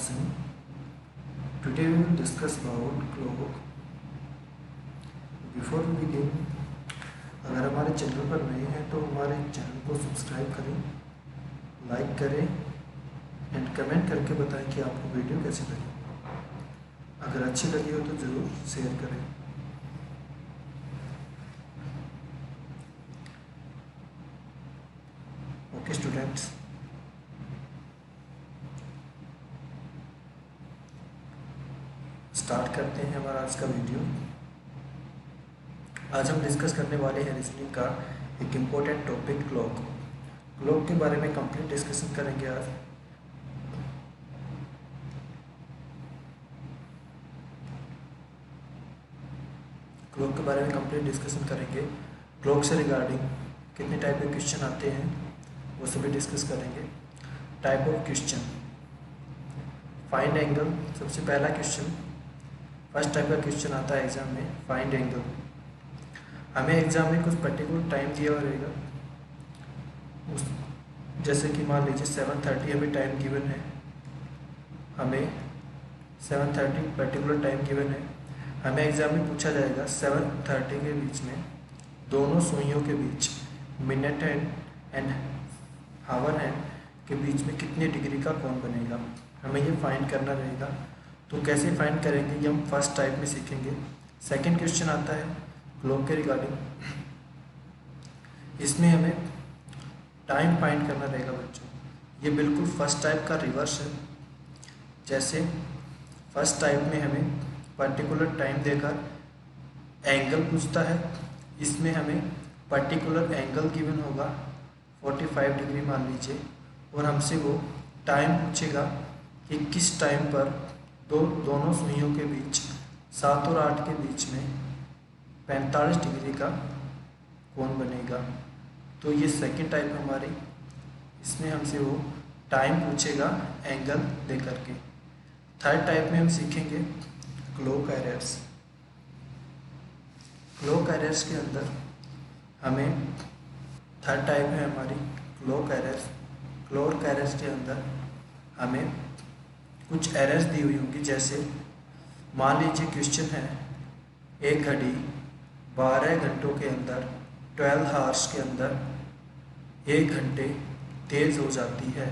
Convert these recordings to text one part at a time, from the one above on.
lesson. Today we will discuss about clock. Before we begin, अगर हमारे channel पर नए हैं तो हमारे चैनल को सब्सक्राइब करें, लाइक करें एंड कमेंट करके बताएं कि आपको वीडियो कैसी लगी। अगर अच्छी लगी हो तो ज़रूर शेयर करें। ओके स्टूडेंट्स, स्टार्ट करते हैं हमारा आज का वीडियो। आज हम डिस्कस करने वाले हैं रीजनिंग का एक इम्पोर्टेंट टॉपिक क्लॉक। क्लॉक के बारे में कंप्लीट डिस्कशन करेंगे आज। क्लॉक के बारे में कंप्लीट डिस्कशन करेंगे। क्लॉक से रिगार्डिंग कितने टाइप के क्वेश्चन आते हैं वो सभी डिस्कस करेंगे। Type of question, find angle सबसे पहला क्वेश्चन, फर्स्ट टाइप का क्वेश्चन आता है एग्जाम में, फाइंड एंगल। हमें एग्जाम में कुछ पर्टिकुलर टाइम दिया हुआ रहेगा, उस जैसे कि मान लीजिए 7:30 हमें टाइम गिवन है, हमें 7:30 पर्टिकुलर टाइम गिवन है। हमें एग्जाम में पूछा जाएगा 7:30 के बीच में दोनों सुइयों के बीच minute hand and hour hand के बीच में कितने डिग्री का कोण बनेगा, हमें ये फाइंड करना रहेगा। तो कैसे फाइंड करेंगे ये हम फर्स्ट टाइप में सीखेंगे। सेकंड क्वेश्चन आता है क्लॉक के रिगार्डिंग, इसमें हमें टाइम फाइंड करना रहेगा बच्चों। ये बिल्कुल फर्स्ट टाइप का रिवर्स है। जैसे फर्स्ट टाइप में हमें पर्टिकुलर टाइम देकर एंगल पूछता है, इसमें हमें पर्टिकुलर एंगल गिवन होगा 45 डिग्री मान लीजिए, और हमसे वो टाइम पूछेगा कि किस टाइम पर दोनों सुइयों के बीच 7 और 8 के बीच में 45 डिग्री का कोण बनेगा। तो ये सेकंड टाइप हमारी, इसमें हमसे वो टाइम पूछेगा एंगल दे करके। थर्ड टाइप में हम सीखेंगे क्लॉक एरर्स। क्लॉक एरर्स के अंदर हमें, थर्ड टाइप है हमारी क्लॉक एरर्स। क्लॉक एरर्स के अंदर हमें कुछ एरर्स दी हुई होंगी, जैसे मान लीजिए क्वेश्चन है एक घड़ी 12 घंटों के अंदर 12 हावर्स के अंदर 1 घंटे तेज़ हो जाती है।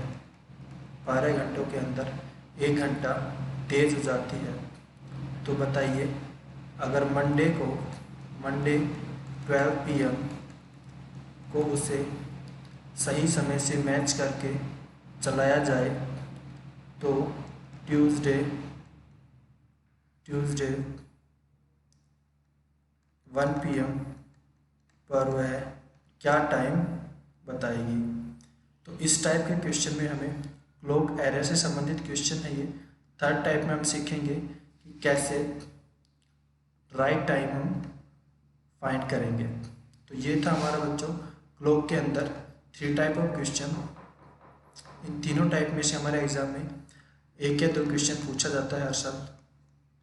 12 घंटों के अंदर 1 घंटा तेज़ हो जाती है। तो बताइए, अगर मंडे 12 PM को उसे सही समय से मैच करके चलाया जाए तो ट्यूसडे 1 PM पर वह क्या टाइम बताएगी। तो इस टाइप के क्वेश्चन में हमें क्लॉक एरर से संबंधित क्वेश्चन है ये। थर्ड टाइप में हम सीखेंगे कि कैसे राइट टाइम हम फाइंड करेंगे। तो ये था हमारा बच्चों क्लॉक के अंदर 3 टाइप ऑफ क्वेश्चन। इन तीनों टाइप में से हमारे एग्जाम में 1 या 2 क्वेश्चन पूछा जाता है हर साल।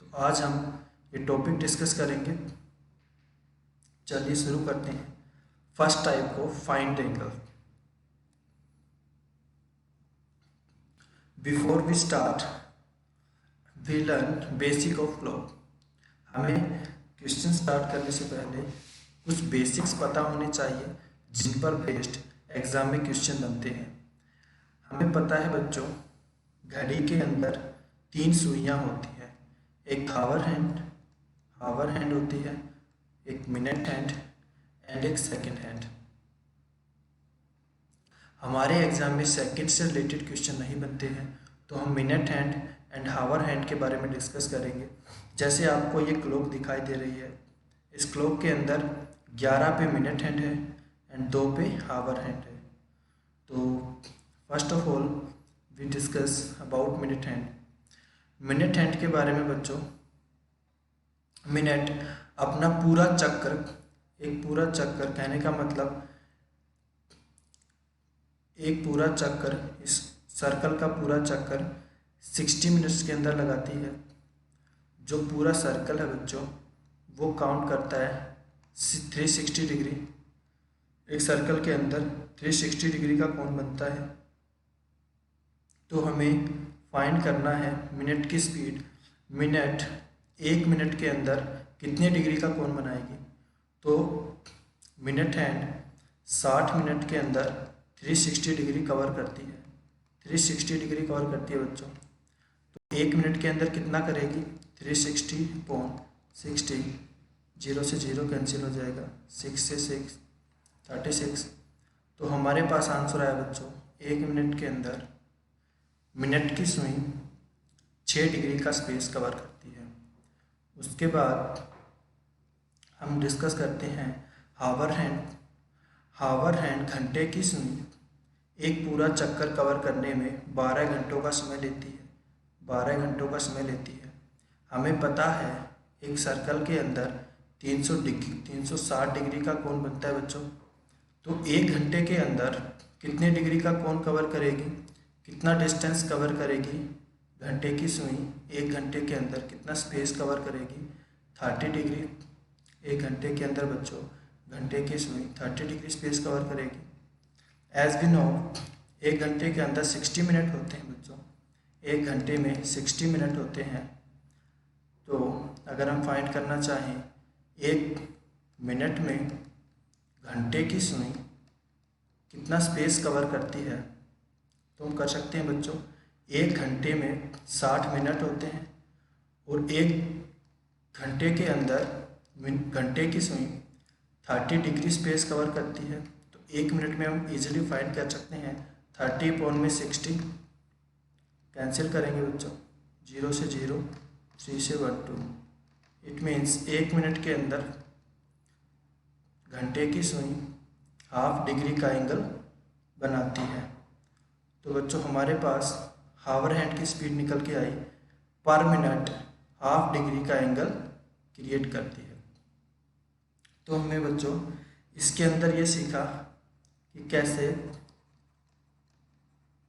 तो आज हम ये टॉपिक डिस्कस करेंगे। चलिए शुरू करते हैं। फर्स्ट टाइप को find angle. Before we start we learn basic of clock. हमें क्वेश्चन स्टार्ट करने से पहले कुछ बेसिक्स पता होने चाहिए जिन पर बेस्ड एग्जाम में क्वेश्चन बनते हैं। हमें पता है बच्चों, घड़ी के अंदर 3 सुइयां होती हैं, एक हावर हैंड होती है, एक मिनट हैंड एंड एक सेकंड हैंड। हमारे एग्जाम में सेकंड से रिलेटेड क्वेश्चन नहीं बनते हैं, तो हम minute hand and hour hand के बारे में डिस्कस करेंगे। जैसे आपको ये क्लॉक दिखाई दे रही है, इस क्लॉक के अंदर 11 पे मिनट हैंड है एंड 2 पे हावर हैंड है। तो first of all we discuss about minute hand. Minute hand के बारे में बच्चों, मिनट अपना पूरा चक्कर, एक पूरा चक्कर कहने का मतलब एक पूरा चक्कर, इस सर्कल का पूरा चक्कर 60 मिनट्स के अंदर लगाती है। जो पूरा सर्कल है बच्चों वो काउंट करता है 360 डिग्री। एक सर्कल के अंदर 360 डिग्री का कोण बनता है। तो हमें फाइंड करना है मिनट की स्पीड, मिनट 1 मिनट के अंदर कितने डिग्री का कोण बनाएगी। तो मिनट हैंड 60 मिनट के अंदर 360 डिग्री कवर करती है, 360 डिग्री कवर करती है बच्चों। तो 1 मिनट के अंदर कितना करेगी, 360/60, 0 से 0 कैंसिल हो जाएगा, 6 से 6 36। तो हमारे पास आंसर आया बच्चों 1 मिनट के अंदर मिनट की सुई 6 डिग्री का स्पेस कवर करती है। उसके बाद हम डिस्कस करते हैं हावर हैंड। हावर हैंड घंटे की सुई एक पूरा चक्कर कवर करने में 12 घंटों का समय लेती है, 12 घंटों का समय लेती है। हमें पता है एक सर्कल के अंदर 360 डिग्री का कोण बनता है बच्चों। तो 1 घंटे के अंदर कितने डिग्री का कोण कवर करेगी, कितना डिस्टेंस कवर करेगी घंटे की सुई 1 घंटे के अंदर कितना स्पेस कवर करेगी, 30 डिग्री। 1 घंटे के अंदर बच्चों घंटे की सुई 30 डिग्री स्पेस कवर करेगी। एज वी नो 1 घंटे के अंदर 60 मिनट होते हैं बच्चों, 1 घंटे में 60 मिनट होते हैं। तो अगर हम फाइंड करना चाहें 1 मिनट में घंटे की सुई कितना स्पेस कवर करती है, तो हम कर सकते हैं बच्चों 1 घंटे में 60 मिनट होते हैं और 1 घंटे के अंदर घंटे की सुई 30 डिग्री स्पेस कवर करती है। तो 1 मिनट में हम इजीली फाइंड कर सकते हैं 30/60 कैंसिल करेंगे बच्चों, 0 से 0, 3 से 1 2। इट मीन्स 1 मिनट के अंदर घंटे की सुई हाफ डिग्री का एंगल बनाती है। तो बच्चों हमारे पास हावर हैंड की स्पीड निकल के आई, पर मिनट हाफ डिग्री का एंगल क्रिएट करती है। तो हमने बच्चों इसके अंदर ये सीखा कि कैसे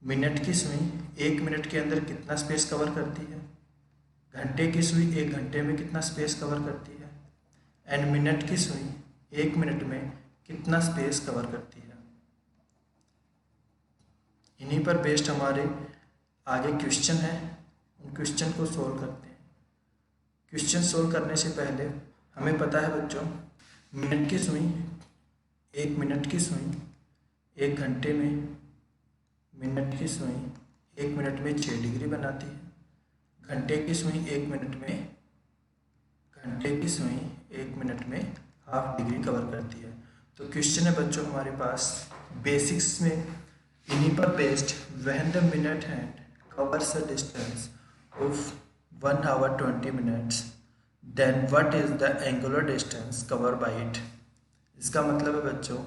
मिनट की सुई 1 मिनट के अंदर कितना स्पेस कवर करती है, घंटे की सुई 1 घंटे में कितना स्पेस कवर करती है, एंड मिनट की सुई 1 मिनट में कितना स्पेस कवर करती है। इन्हीं पर बेस्ड हमारे आगे क्वेश्चन है, उन क्वेश्चन को सोल्व करते हैं। क्वेश्चन सोल्व करने से पहले हमें पता है बच्चों मिनट की सुई 1 मिनट की सुई 1 घंटे में, मिनट की सुई 1 मिनट में 6 डिग्री बनाती है, घंटे की सुई 1 मिनट में, घंटे की सुई 1 मिनट में हाफ डिग्री कवर करती है। तो क्वेश्चन है बच्चों हमारे पास बेसिक्स में इन्हीं पर based, when the minute hand covers a distance of 1 hour 20 minutes then what is the angular distance cover by इट। इसका मतलब है बच्चों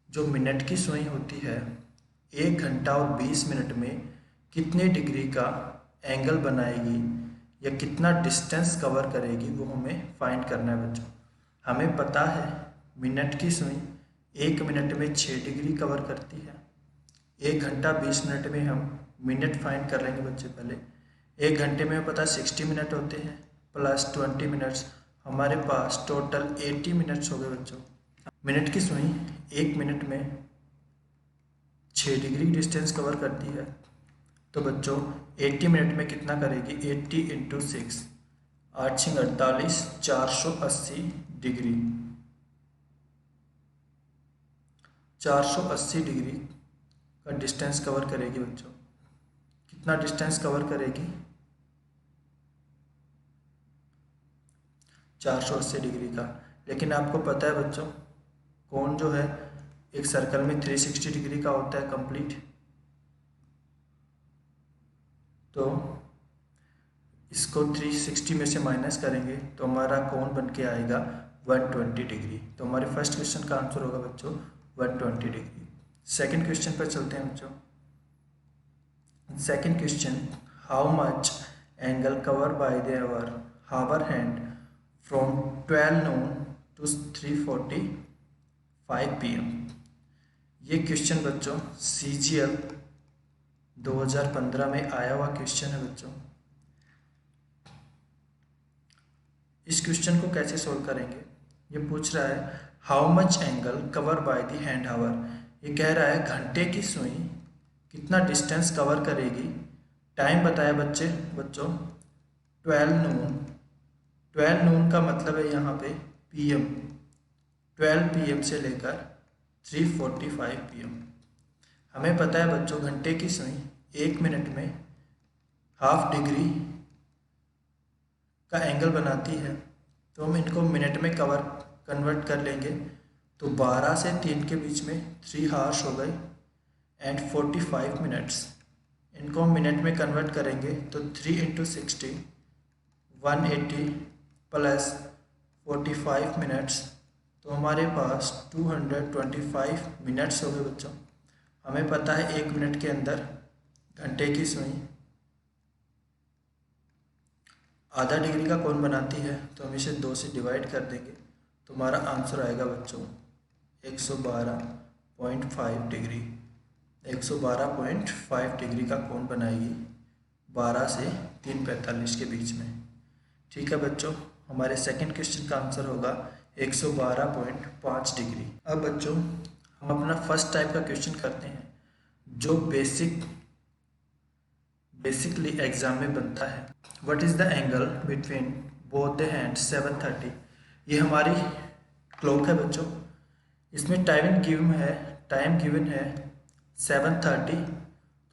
जो मिनट की सुई होती है 1 घंटा और 20 मिनट में कितने डिग्री का एंगल बनाएगी या कितना डिस्टेंस कवर करेगी वो हमें फाइंड करना है बच्चों। हमें पता है मिनट की सुई 1 मिनट में 6 डिग्री कवर करती है। 1 घंटा 20 मिनट में हम मिनट फाइंड कर लेंगे बच्चे पहले। 1 घंटे में पता 60 मिनट होते हैं प्लस 20 मिनट्स, हमारे पास टोटल 80 मिनट्स हो गए बच्चों। मिनट की सुई 1 मिनट में 6 डिग्री डिस्टेंस कवर करती है। तो बच्चों 80 मिनट में कितना करेगी, 80 × 6, 8 × 48, 480 डिग्री, 480 डिग्री का डिस्टेंस कवर करेगी बच्चों। कितना डिस्टेंस कवर करेगी, 480 डिग्री का। लेकिन आपको पता है बच्चों कोण जो है एक सर्कल में 360 डिग्री का होता है कंप्लीट। तो इसको 360 में से माइनस करेंगे तो हमारा कोण बन के आएगा 120 डिग्री। तो हमारे फर्स्ट क्वेश्चन का आंसर होगा बच्चों 120 डिग्री। सेकंड क्वेश्चन पर चलते हैं बच्चों। Second question, how much angle cover by the hour hand from 12 noon to 3:45 PM। ये क्वेश्चन बच्चों CGL 2015 में आया हुआ क्वेश्चन है बच्चों। इस क्वेश्चन को कैसे सोल्व करेंगे, ये पूछ रहा है how much angle cover by the hand hour. ये कह रहा है घंटे की सुई कितना डिस्टेंस कवर करेगी टाइम बताया बच्चों 12 नून। 12 नून का मतलब है यहाँ पे PM, 12 PM से लेकर 3:45 PM। हमें पता है बच्चों घंटे की सुई 1 मिनट में ½ डिग्री का एंगल बनाती है, तो हम इनको मिनट में कन्वर्ट कर लेंगे। तो 12 से 3 के बीच में 3 आवर्स हो गए एंड 45 मिनट्स। इनको हम मिनट में कन्वर्ट करेंगे तो 3 × 60 180 प्लस 45 मिनट्स, तो हमारे पास 225 मिनट्स हो गए बच्चों। हमें पता है 1 मिनट के अंदर घंटे की सुई ½ डिग्री का कोण बनाती है, तो हम इसे 2 से डिवाइड कर देंगे, तो हमारा आंसर आएगा बच्चों 112.5 डिग्री। 112.5 डिग्री का कोण बनाएगी 12 से 3:45 के बीच में। ठीक है बच्चों, हमारे सेकंड क्वेश्चन का आंसर होगा 112.5 डिग्री। अब बच्चों हम अपना फर्स्ट टाइप का क्वेश्चन करते हैं जो बेसिकली एग्जाम में बनता है। What is the angle between both the hands 7:30। ये हमारी क्लॉक है बच्चों, इसमें टाइम गिवन है 7:30।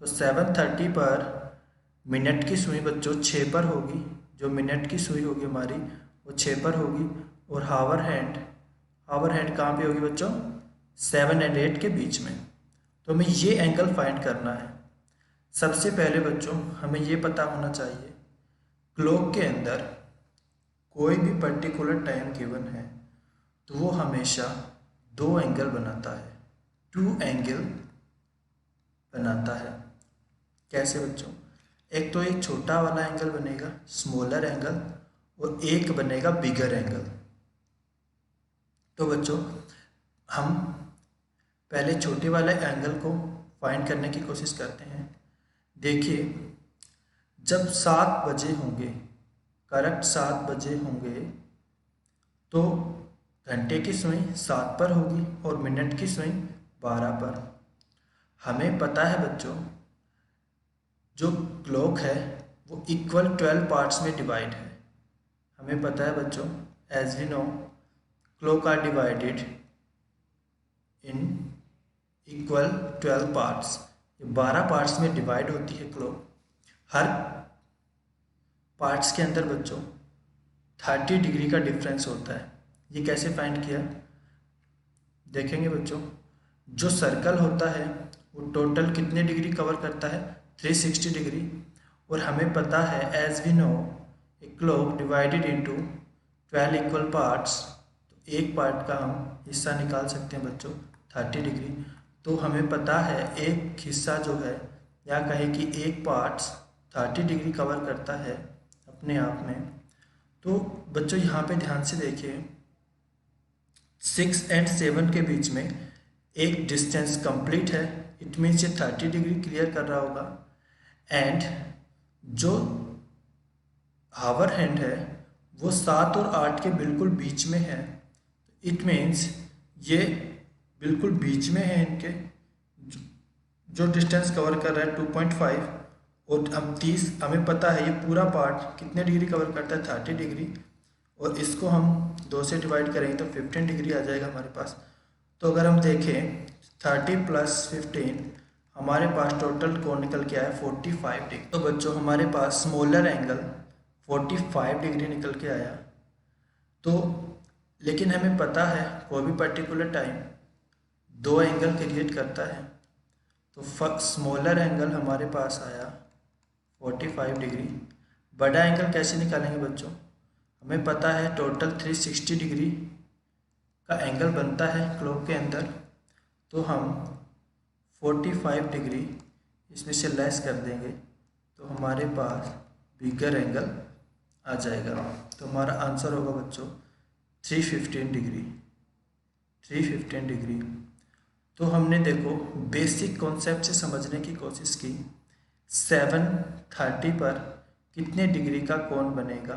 तो 7:30 पर मिनट की सुई बच्चों 6 पर होगी, जो मिनट की सुई होगी हमारी वो 6 पर होगी। और हावर हैंड कहाँ पे होगी बच्चों 7 और 8 के बीच में। तो हमें ये एंगल फाइंड करना है। सबसे पहले बच्चों हमें ये पता होना चाहिए क्लॉक के अंदर कोई भी पर्टिकुलर टाइम गिवन है तो वो हमेशा 2 एंगल बनाता है, 2 एंगल बनाता है। कैसे बच्चों, एक तो एक छोटा वाला एंगल बनेगा स्मॉलर एंगल और एक बनेगा बिगर एंगल। तो बच्चों हम पहले छोटे वाले एंगल को फाइंड करने की कोशिश करते हैं। देखिए जब 7 बजे होंगे, करेक्ट 7 बजे होंगे, तो घंटे की सुई 7 पर होगी और मिनट की सुई 12 पर। हमें पता है बच्चों जो क्लॉक है वो इक्वल 12 पार्ट्स में डिवाइड है। हमें पता है बच्चों as we know clock are divided in equal 12 parts. 12 parts में डिवाइड होती है क्लॉक। हर पार्ट्स के अंदर बच्चों 30 डिग्री का डिफरेंस होता है। ये कैसे फाइंड किया देखेंगे बच्चों। जो सर्कल होता है वो टोटल कितने डिग्री कवर करता है 360 डिग्री। और हमें पता है as we know a clock divided into 12 equal parts. तो एक पार्ट का हम हिस्सा निकाल सकते हैं बच्चों 30 डिग्री। तो हमें पता है एक हिस्सा जो है या कहें कि एक पार्ट्स 30 डिग्री कवर करता है अपने आप में। तो बच्चों यहाँ पे ध्यान से देखिए 6 और 7 के बीच में एक डिस्टेंस कंप्लीट है, इट मीन्स ये 30 डिग्री क्लियर कर रहा होगा। एंड जो हावर हैंड है वो 7 और 8 के बिल्कुल बीच में है, इट मीन्स ये बिल्कुल बीच में है। इनके जो डिस्टेंस कवर कर रहा है 2.5 और हम 30, हमें पता है ये पूरा पार्ट कितने डिग्री कवर करता है 30 डिग्री। और इसको हम 2 से डिवाइड करेंगे तो 15 डिग्री आ जाएगा हमारे पास। तो अगर हम देखें 30 + 15 हमारे पास टोटल कोण निकल के आया 45 डिग्री। तो बच्चों हमारे पास स्मॉलर एंगल 45 डिग्री निकल के आया। तो लेकिन हमें पता है कोई भी पर्टिकुलर टाइम 2 एंगल क्रिएट करता है। तो स्मॉलर एंगल हमारे पास आया 45 डिग्री। बड़ा एंगल कैसे निकालेंगे बच्चों, हमें पता है टोटल 360 डिग्री का एंगल बनता है क्लॉक के अंदर। तो हम 45 डिग्री इसमें से लेस कर देंगे तो हमारे पास बिगर एंगल आ जाएगा। तो हमारा आंसर होगा बच्चों 315 डिग्री। 315 डिग्री। तो हमने देखो बेसिक कॉन्सेप्ट से समझने की कोशिश की 7:30 पर कितने डिग्री का कोण बनेगा।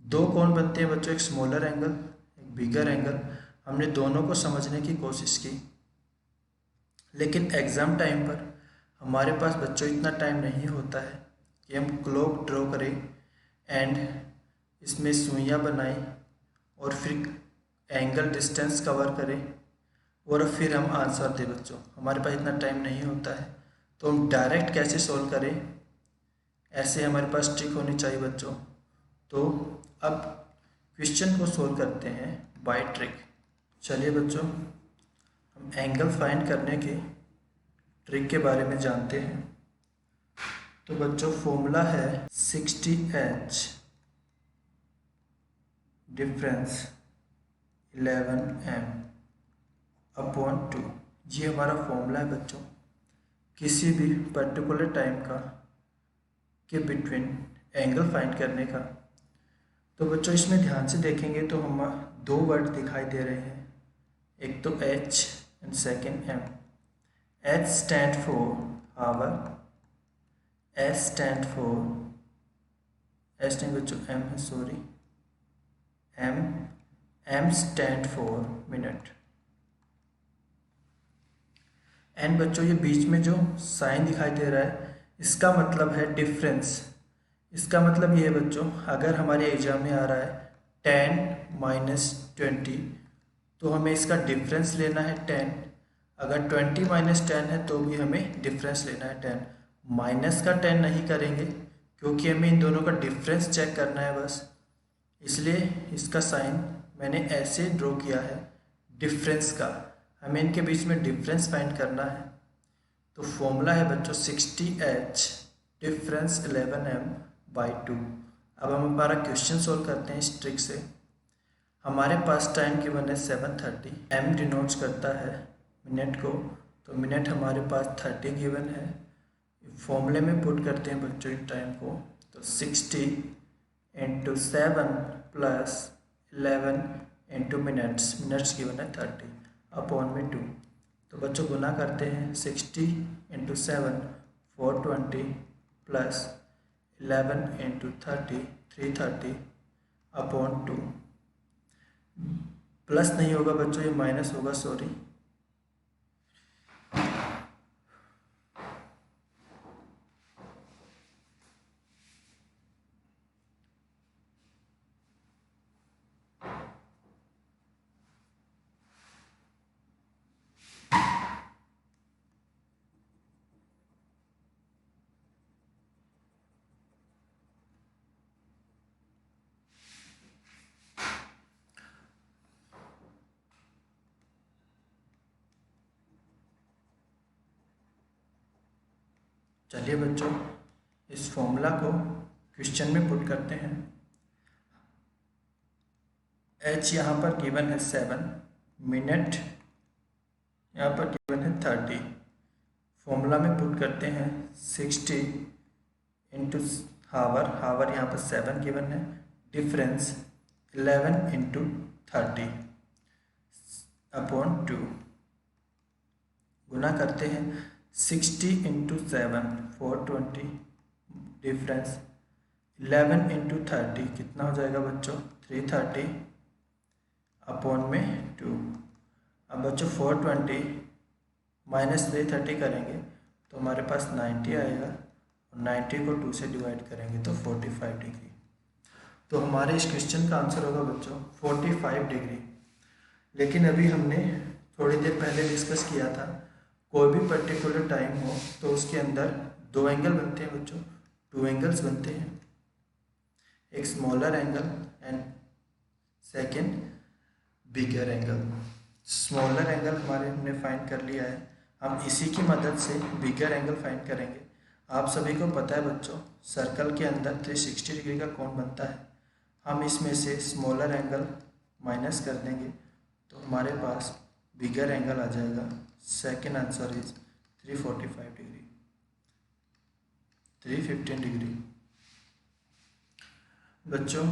2 कोण बनते हैं बच्चों, एक स्मॉलर एंगल एक बिगर एंगल। हमने दोनों को समझने की कोशिश की, लेकिन एग्ज़ाम टाइम पर हमारे पास बच्चों इतना टाइम नहीं होता है कि हम क्लॉक ड्रॉ करें एंड इसमें सुइयाँ बनाएं और फिर एंगल डिस्टेंस कवर करें और फिर हम आंसर दें बच्चों। हमारे पास इतना टाइम नहीं होता है, तो हम डायरेक्ट कैसे सॉल्व करें, ऐसे हमारे पास ट्रिक होनी चाहिए बच्चों। तो अब क्वेश्चन को सॉल्व करते हैं बाय ट्रिक। चलिए बच्चों, हम एंगल फाइंड करने के ट्रिक के बारे में जानते हैं। तो बच्चों फॉर्मूला है 60h डिफरेंस 11m अपॉन 2। ये हमारा फॉर्मूला है बच्चों, किसी भी पर्टिकुलर टाइम का के बिटवीन एंगल फाइंड करने का। तो बच्चों इसमें ध्यान से देखेंगे तो हम दो वर्ड दिखाई दे रहे हैं, एक तो h and second m। h stand for hour, s stand for, s नहीं बच्चों m है, sorry, m stand for minute. And बच्चों ये बीच में जो साइन दिखाई दे रहा है इसका मतलब है डिफरेंस। इसका मतलब ये है बच्चों, अगर हमारे एग्जाम में आ रहा है 10 माइनस 20 तो हमें इसका डिफरेंस लेना है 10। अगर 20 माइनस 10 है तो भी हमें डिफरेंस लेना है 10। माइनस का 10 नहीं करेंगे क्योंकि हमें इन दोनों का डिफरेंस चेक करना है बस, इसलिए इसका साइन मैंने ऐसे ड्रॉ किया है डिफरेंस का। हमें इनके बीच में डिफरेंस फाइंड करना है। तो फॉर्मूला है बच्चों 60h डिफरेंस 11m बाई 2। अब हम हमारा क्वेश्चन सोल्व करते हैं इस ट्रिक से। हमारे पास टाइम गिवन है 7:30, m डिनोट्स करता है मिनट को, तो मिनट हमारे पास 30 गिवन है। फॉर्मूले में पुट करते हैं बच्चों इस टाइम को, तो 60 into 7 plus 11 into minutes given है 30 अपॉन में 2। तो बच्चों गुना करते हैं 60 into 7 420 plus 11 into 30 330 upon 2। Plus नहीं होगा बच्चों, ये माइनस होगा, सॉरी। चलिए बच्चों इस फॉर्मूला को क्वेश्चन में पुट करते हैं। h यहाँ पर गिवन है 7, मिनट यहाँ पर गिवन है 30। फॉर्मूला में पुट करते हैं 60 इंटू हावर यहाँ पर 7 गिवन है, डिफरेंस 11 इंटू 30 अपॉन 2। गुना करते हैं 60 इंटू 7 420 डिफरेंस 11 इंटू 30 कितना हो जाएगा बच्चों 330 अपॉन में 2। अब बच्चों 420 माइनस 330 करेंगे तो हमारे पास 90 आएगा, और 90 को 2 से डिवाइड करेंगे तो 45 डिग्री। तो हमारे इस क्वेश्चन का आंसर होगा बच्चों 45 डिग्री। लेकिन अभी हमने थोड़ी देर पहले डिस्कस किया था, कोई भी पर्टिकुलर टाइम हो तो उसके अंदर दो एंगल बनते हैं बच्चों, 2 एंगल्स बनते हैं, एक smaller angle and second bigger angle. Smaller angle हमारे हमने फाइंड कर लिया है, हम इसी की मदद से बिगर एंगल फाइंड करेंगे। आप सभी को पता है बच्चों, सर्कल के अंदर 360 डिग्री का कोण बनता है। हम इसमें से स्मॉलर एंगल माइनस कर देंगे तो हमारे पास बिगर एंगल आ जाएगा। Second answer is 345 degree, 315 degree. बच्चों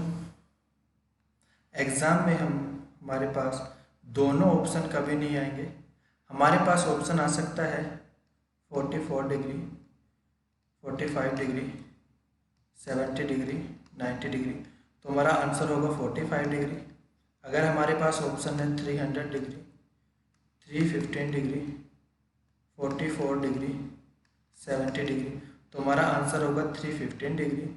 एग्ज़ाम में हमारे पास दोनों ऑप्शन कभी नहीं आएंगे। हमारे पास ऑप्शन आ सकता है 44 डिग्री, 45 डिग्री, 70 डिग्री, 90 डिग्री, तो हमारा आंसर होगा 45 डिग्री। अगर हमारे पास ऑप्शन है 300 डिग्री, 315 डिग्री, 44 डिग्री, 70 डिग्री, तो हमारा आंसर होगा 315 डिग्री।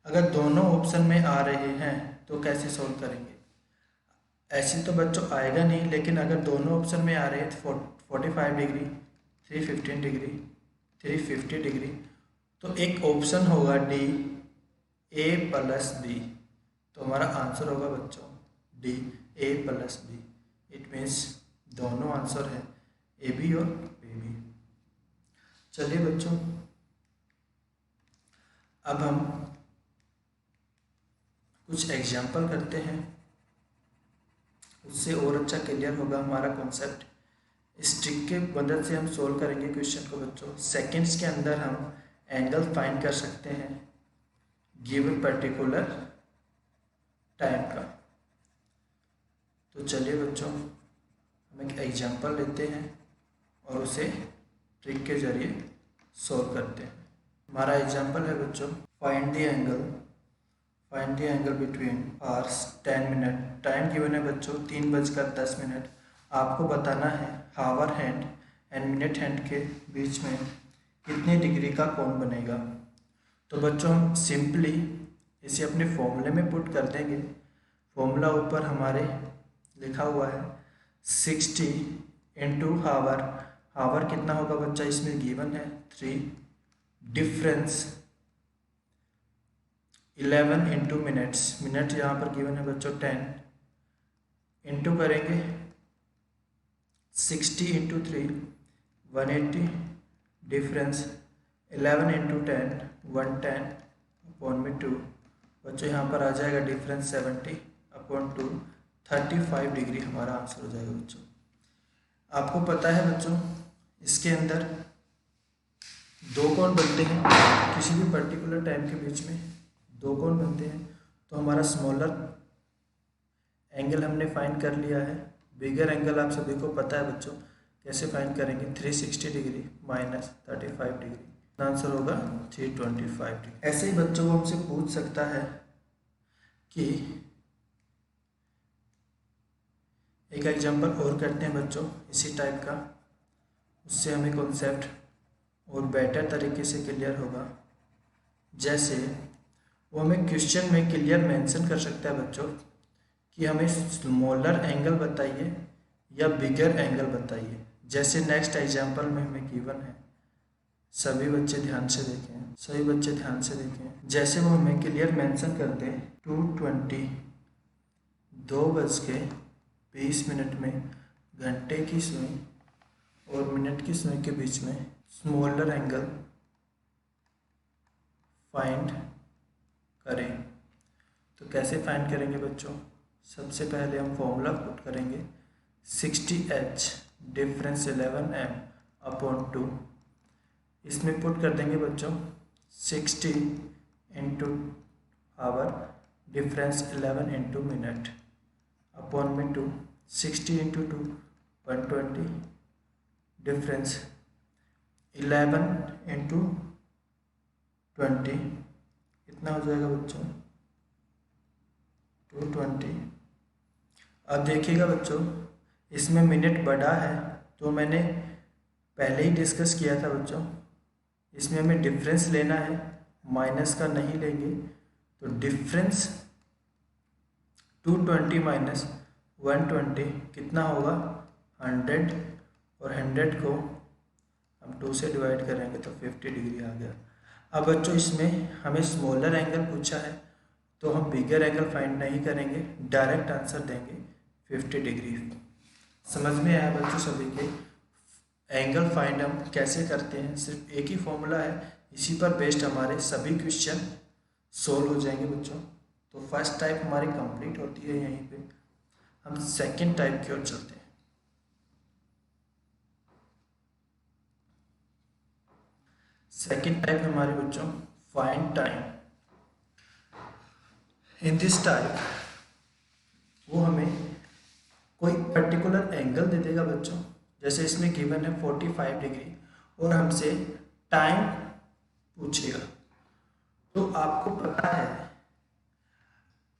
अगर दोनों ऑप्शन में आ रहे हैं तो कैसे सोल्व करेंगे? ऐसे तो बच्चों आएगा नहीं, लेकिन अगर दोनों ऑप्शन में आ रहे हैं तो 45 डिग्री, 315 डिग्री, 350 डिग्री, तो एक ऑप्शन होगा डी, ए प्लस बी। तो हमारा आंसर होगा बच्चों D, A plus B. It means दोनों आंसर है ए बी और बी बी। चलिए बच्चों, अब हम कुछ एग्जाम्पल करते हैं, उससे और अच्छा क्लियर होगा हमारा कॉन्सेप्ट। इस ट्रिक के मदद से हम सोल्व करेंगे क्वेश्चन को बच्चों। सेकंड्स के अंदर हम एंगल फाइंड कर सकते हैं गिवन पर्टिकुलर टाइम का। तो चलिए बच्चों, हम एक एग्जाम्पल लेते हैं और उसे ट्रिक के जरिए सोल्व करते हैं। हमारा एग्जाम्पल है बच्चों, find the angle between hours 10 minute. Time given है बच्चों 3:10। आपको बताना है हावर हैंड एंड मिनट हैंड के बीच में कितने डिग्री का कोण बनेगा। तो बच्चों हम सिंपली इसे अपने फॉर्मूले में पुट कर देंगे। फॉर्मूला ऊपर हमारे लिखा हुआ है 60 इंटू हावर। हावर कितना होगा बच्चा, इसमें गिवन है 3, डिफरेंस 11 इंटू मिनट्स। मिनट यहाँ पर गिवन है बच्चों 10, इंटू करेंगे 60 इंटू 3 180, डिफरेंस 11 इंटू 10 110 अपॉन में 2। बच्चों यहाँ पर आ जाएगा डिफरेंस 70 अपॉन 2, 35 डिग्री हमारा आंसर हो जाएगा बच्चों। आपको पता है बच्चों, इसके अंदर दो कोण बनते हैं, किसी भी पर्टिकुलर टाइम के बीच में दो कोण बनते हैं। तो हमारा स्मॉलर एंगल हमने फाइंड कर लिया है। बिगर एंगल आप सभी को पता है बच्चों, कैसे फाइंड करेंगे, 360 डिग्री माइनस 35 डिग्री। आंसर होगा 325 डिग्री। ऐसे ही बच्चों को हमसे पूछ सकता है कि एक एग्जांपल और करते हैं बच्चों इसी टाइप का, उससे हमें कॉन्सेप्ट और बेटर तरीके से क्लियर होगा। जैसे वो हमें क्वेश्चन में क्लियर मेंशन कर सकता है बच्चों कि हमें स्मॉलर एंगल बताइए या बिगर एंगल बताइए। जैसे नेक्स्ट एग्जांपल में हमें गिवन है, सभी बच्चे ध्यान से देखें। जैसे वो हमें क्लियर मेंशन करते हैं 2:20 2:20 में घंटे की सुई और मिनट की सुई के बीच में स्मॉलर एंगल फाइंड करें। तो कैसे फाइंड करेंगे बच्चों, सबसे पहले हम फॉर्मूला पुट करेंगे 60h डिफरेंस 11m अपॉन 2। इसमें पुट कर देंगे बच्चों 60 into hour difference 11 into minute upon में 2, 60 इंटू 2 120, डिफरेंस 11 इंटू 20 कितना हो जाएगा बच्चों 220। अब देखिएगा बच्चों, इसमें मिनट बड़ा है तो मैंने पहले ही डिस्कस किया था बच्चों, इसमें हमें डिफरेंस लेना है, माइनस का नहीं लेंगे। तो डिफरेंस 220 माइनस 120 कितना होगा 100, और 100 को हम 2 से डिवाइड करेंगे तो 50 डिग्री आ गया। अब बच्चों इसमें हमें स्मॉलर एंगल पूछा है तो हम बिगर एंगल फाइंड नहीं करेंगे, डायरेक्ट आंसर देंगे 50 डिग्री। समझ में आया बच्चों सभी के? एंगल फाइंड हम कैसे करते हैं, सिर्फ एक ही फॉर्मूला है, इसी पर बेस्ड हमारे सभी क्वेश्चन सोल्व हो जाएंगे बच्चों। तो फर्स्ट टाइप हमारी कंप्लीट होती है यहीं पे, हम सेकंड टाइप की ओर चलते हैं। सेकंड टाइप हमारे बच्चों find time. In this type वो हमें कोई पर्टिकुलर एंगल दे देगा बच्चों, जैसे इसमें गिवन है 45 डिग्री और हमसे टाइम पूछेगा। तो आपको पता है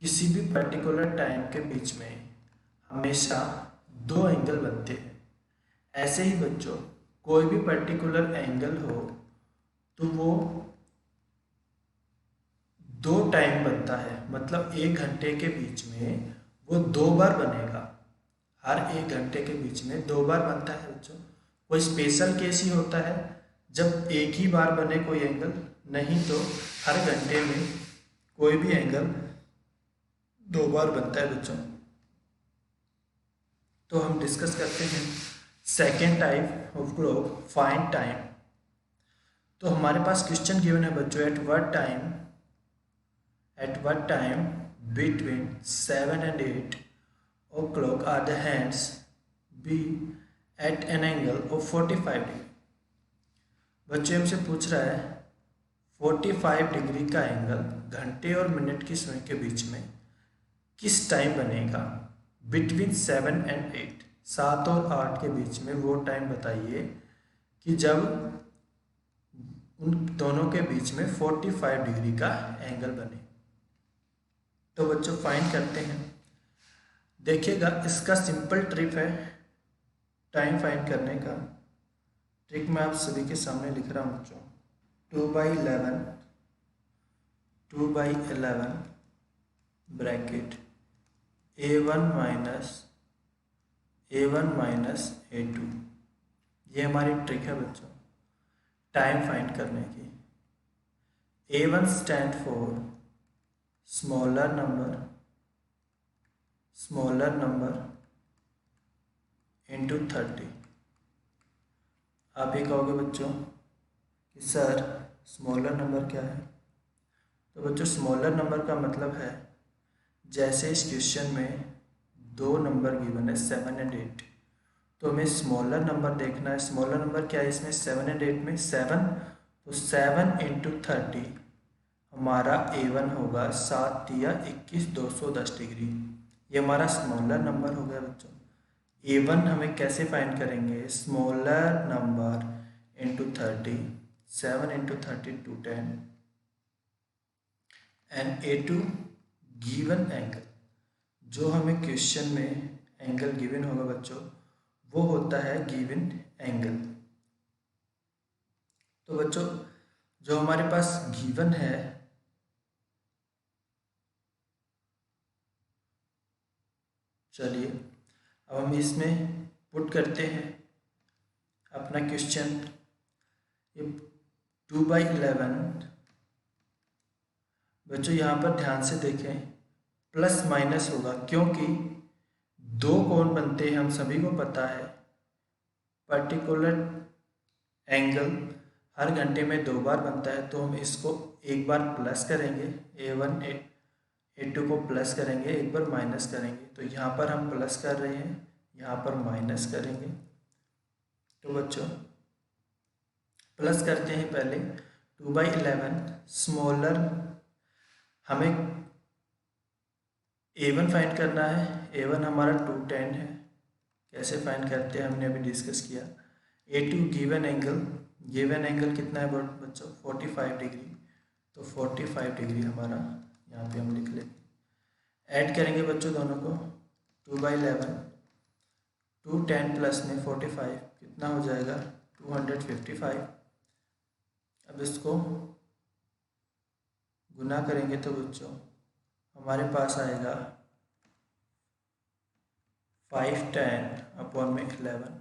किसी भी पर्टिकुलर टाइम के बीच में हमेशा दो एंगल बनते हैं। ऐसे ही बच्चों कोई भी पर्टिकुलर एंगल हो तो वो 2 टाइम बनता है, मतलब 1 घंटे के बीच में वो 2 बार बनेगा। हर 1 घंटे के बीच में 2 बार बनता है बच्चों। कोई स्पेशल केस ही होता है जब एक ही बार बने कोई एंगल, नहीं तो हर घंटे में कोई भी एंगल 2 बार बनता है बच्चों। तो हम डिस्कस करते हैं second type of globe, find time. तो हमारे पास क्वेश्चन गिवन है बच्चों, at what time between 7 and 8 o'clock are the hands be at an angle of 45 degree. बच्चों हमसे पूछ रहा है 45 डिग्री का एंगल घंटे और मिनट की सुई के बीच में किस टाइम बनेगा। बिटवीन 7 एंड 8, 7 और 8 के बीच में वो टाइम बताइए कि जब उन दोनों के बीच में 45 डिग्री का एंगल बने। तो बच्चों फाइंड करते हैं। देखिएगा इसका सिंपल ट्रिक है टाइम फाइंड करने का। ट्रिक मैं आप सभी के सामने लिख रहा हूँ बच्चों। 2/11 ब्रैकेट A1 माइनस A2, ये हमारी ट्रिक है बच्चों टाइम फाइंड करने की। A1 stand for smaller number into 30। आप ये कहोगे बच्चों कि सर स्मॉलर नंबर क्या है। तो बच्चों स्मॉलर नंबर का मतलब है, जैसे इस क्वेश्चन में 2 नंबर गिवन है 7 एंड 8, तो हमें स्मॉलर नंबर देखना है। स्मॉलर नंबर क्या है इसमें, 7 एंड 8 में 7, तो 7 इंटू 30 हमारा A1 होगा 7 या 21 210 डिग्री। ये हमारा स्मॉलर नंबर हो गया बच्चों। A1 हमें कैसे फाइंड करेंगे, smaller number into 30, 7 into 30 210, and A2 given angle. जो हमें क्वेश्चन में एंगल गिवन होगा बच्चों वो होता है गिवन एंगल। तो बच्चों जो हमारे पास गिवन है, चलिए अब हम इसमें पुट करते हैं अपना क्वेश्चन। ये 2/11 बच्चों यहाँ पर ध्यान से देखें, प्लस माइनस होगा क्योंकि 2 कोण बनते हैं, हम सभी को पता है। पर्टिकुलर एंगल हर घंटे में 2 बार बनता है, तो हम इसको एक बार प्लस करेंगे, A1 A2 को प्लस करेंगे, एक बार माइनस करेंगे। तो यहाँ पर हम प्लस कर रहे हैं, यहाँ पर माइनस करेंगे। तो बच्चों प्लस करते हैं पहले 2/11 स्मॉलर, हमें A1 फाइंड करना है। A1 हमारा 210 है, कैसे फाइंड करते हैं हमने अभी डिस्कस किया। A2 गिवन एंगल कितना है बच्चों, 45 डिग्री। तो 45 डिग्री हमारा यहाँ पे हम लिख लेते, ऐड करेंगे बच्चों दोनों को। 2/11 210 प्लस में 45 कितना हो जाएगा 255। अब इसको गुना करेंगे तो बच्चों हमारे पास आएगा 510/11।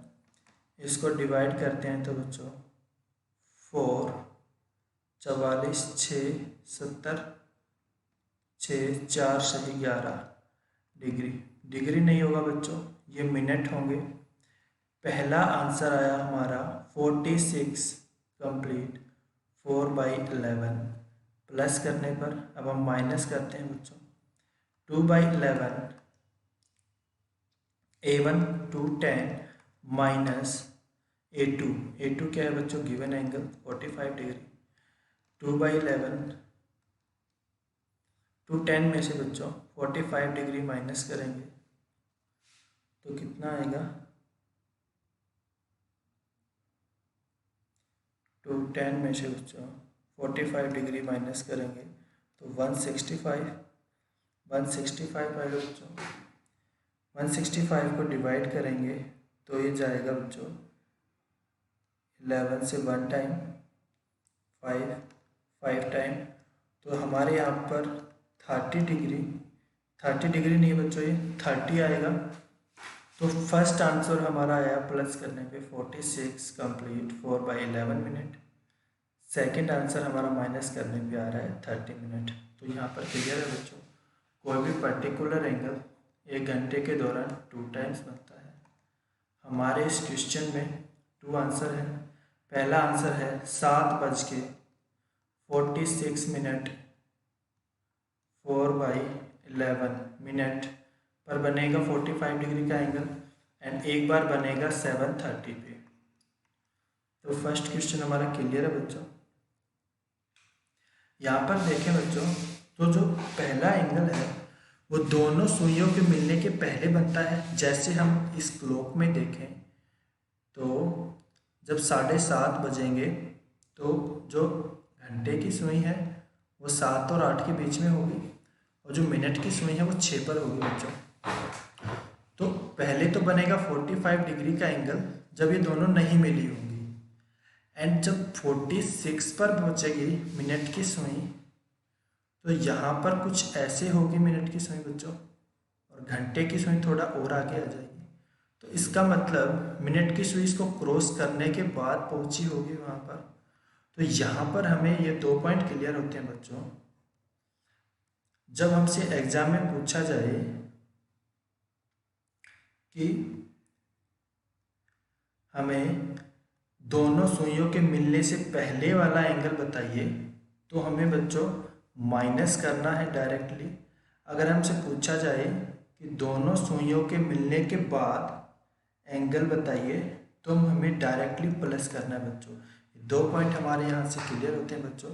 इसको डिवाइड करते हैं तो बच्चों 4 44 6 70 6 4 सही 11 डिग्री नहीं होगा बच्चों, ये मिनट होंगे। पहला आंसर आया हमारा 46 कंप्लीट 4/11। प्लस करने पर अब हम माइनस करते हैं बच्चों। 2/11 A1 210 माइनस A2 क्या है बच्चों, गिवन एंगल 45 डिग्री। 2/11 210 में से बच्चों 45 डिग्री माइनस करेंगे तो कितना आएगा, 210 में से बच्चों 45 डिग्री माइनस करेंगे तो 165 आएगा बच्चों। 165 को डिवाइड करेंगे तो ये जाएगा बच्चों 11 से 1 टाइम 5 5 टाइम, तो हमारे यहाँ पर 30 डिग्री, 30 डिग्री नहीं बच्चों, ये 30 आएगा। तो फर्स्ट आंसर हमारा आया प्लस करने पे 46 कंप्लीट 4/11 मिनट। सेकंड आंसर हमारा माइनस करने पे आ रहा है 30 मिनट। तो यहाँ पर क्लियर है बच्चों, कोई भी पर्टिकुलर एंगल 1 घंटे के दौरान 2 टाइम्स बनता है। हमारे इस क्वेश्चन में 2 आंसर है। पहला आंसर है 7:46 मिनट 4/11 मिनट पर बनेगा 45 डिग्री का एंगल, एंड एक बार बनेगा 7:30 पे। तो फर्स्ट क्वेश्चन हमारा क्लियर है बच्चों। यहाँ पर देखें बच्चों, तो जो पहला एंगल है वो दोनों सुइयों के मिलने के पहले बनता है। जैसे हम इस क्लॉक में देखें तो जब 7:30 बजेंगे तो जो घंटे की सुई है वो 7 और 8 के बीच में होगी, और जो मिनट की सुई है वो 6 पर होगी बच्चों। तो पहले तो बनेगा 45 डिग्री का एंगल जब ये दोनों नहीं मिली होंगी, एंड जब 46 पर पहुंचेगी मिनट की सुई तो यहाँ पर कुछ ऐसे होगी मिनट की सुई बच्चों, और घंटे की सुई थोड़ा और आगे आ जाएगी। तो इसका मतलब मिनट की सुई इसको क्रॉस करने के बाद पहुंची होगी वहाँ पर। तो यहाँ पर हमें ये 2 पॉइंट क्लियर होते हैं बच्चों। जब हमसे एग्जाम में पूछा जाए कि हमें दोनों सुइयों के मिलने से पहले वाला एंगल बताइए, तो हमें बच्चों माइनस करना है डायरेक्टली। अगर हमसे पूछा जाए कि दोनों सुइयों के मिलने के बाद एंगल बताइए, तो हमें डायरेक्टली प्लस करना है बच्चों। 2 पॉइंट हमारे यहाँ से क्लियर होते हैं बच्चों।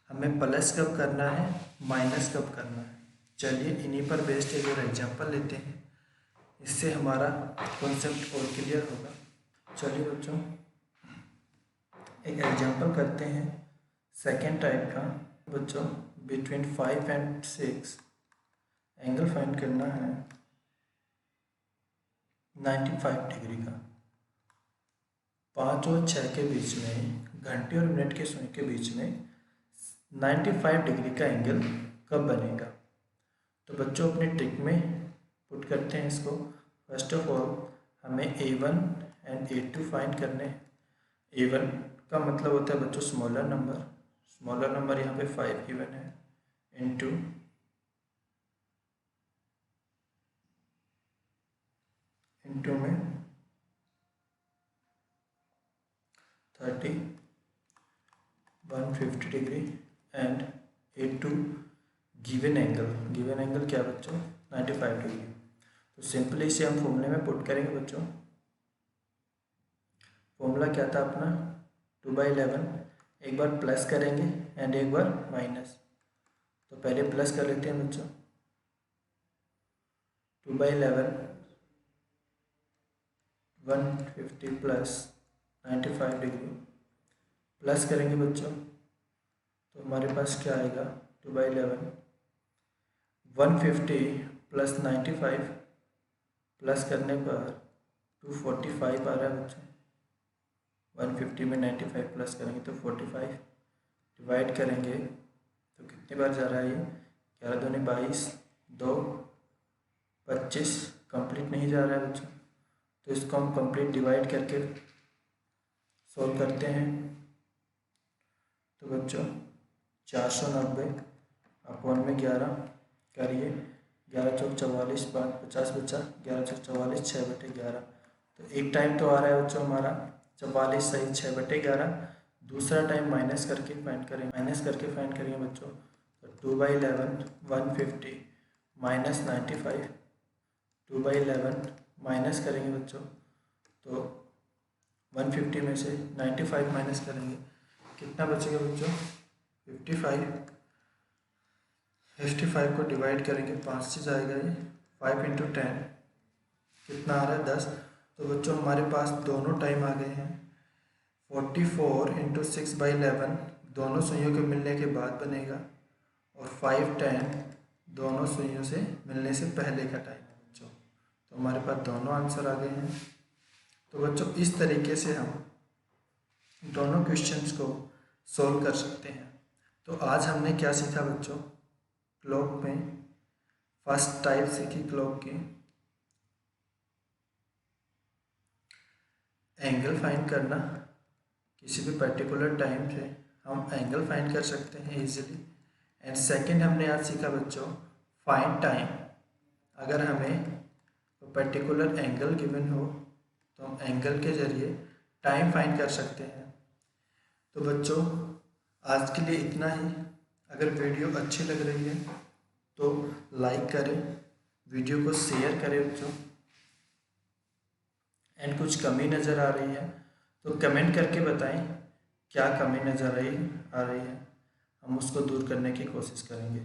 हमें प्लस कब करना है, माइनस कब करना है। चलिए इन्हीं पर बेस्ड एक और एग्जाम्पल लेते हैं, इससे हमारा कॉन्सेप्ट और क्लियर होगा। चलिए बच्चों एक एग्जाम्पल करते हैं सेकेंड टाइप का। बच्चों बिटवीन 5 and 6 एंगल फाइंड करना है 95 डिग्री का। 5 और 6 के बीच में, घंटे और मिनट के सुई के बीच में 95 डिग्री का एंगल कब बनेगा। तो बच्चों अपनी ट्रिक में पुट करते हैं इसको। फर्स्ट ऑफ ऑल हमें A1 एंड A2 फाइंड करने। A1 का मतलब होता है बच्चों स्मॉलर नंबर यहाँ पे 5 गिवन है, इनटू में 30 150 degree, and A2 given angle क्या बच्चों 95 डिग्री। तो सिंपली इसे हम फॉर्मूले में पुट करेंगे बच्चों। फॉर्मूला क्या था अपना 2/11, एक बार प्लस करेंगे एंड एक बार माइनस। तो पहले प्लस कर लेते हैं बच्चों। 2/11 150 प्लस 95 डिग्री, प्लस करेंगे बच्चों तो हमारे पास क्या आएगा 2/11 150 प्लस 95 प्लस करने पर 245 आ रहा है बच्चों। 150 में 95 प्लस करेंगे तो 45, डिवाइड करेंगे तो कितनी बार जा रहा है ये 11 दूनी 22, 2 25, कंप्लीट नहीं जा रहा है बच्चों। तो इसको हम कंप्लीट डिवाइड करके सॉल्व करते हैं। तो बच्चों 490 अपॉन में 11 करिए, 11 चौक 44, 5 50 बचा, 11 चौक 44, 6/11। तो एक टाइम तो आ रहा है बच्चों हमारा 44 सही 6/11। दूसरा टाइम माइनस करके फाइंड करेंगे बच्चों। तो 2/11 150 माइनस 95, 2/11 माइनस करेंगे बच्चों तो 150 में से 95 माइनस करेंगे, कितना बचेगा बच्चों 55 को डिवाइड करेंगे 5 से जाएगा ये 5 × 10 कितना आ रहा है 10। तो बच्चों हमारे पास दोनों टाइम आ गए हैं। 44 × 6/11 दोनों सुइयों के मिलने के बाद बनेगा, और 510 दोनों सुइयों से मिलने से पहले का टाइम है बच्चों। तो हमारे पास दोनों आंसर आ गए हैं। तो बच्चों इस तरीके से हम दोनों क्वेश्चंस को सोल्व कर सकते हैं। तो आज हमने क्या सीखा बच्चों? क्लॉक में फर्स्ट टाइप सीखी क्लॉक की, एंगल फाइंड करना, किसी भी पर्टिकुलर टाइम से हम एंगल फाइंड कर सकते हैं इजीली। एंड सेकंड हमने आज सीखा बच्चों फाइंड टाइम। अगर हमें पर्टिकुलर एंगल गिवन हो तो हम एंगल के जरिए टाइम फाइंड कर सकते हैं। तो बच्चों आज के लिए इतना ही। अगर वीडियो अच्छी लग रही है तो लाइक करें, वीडियो को शेयर करें बच्चों। एंड कुछ कमी नज़र आ रही है तो कमेंट करके बताएं क्या कमी नज़र आ रही है, हम उसको दूर करने की कोशिश करेंगे।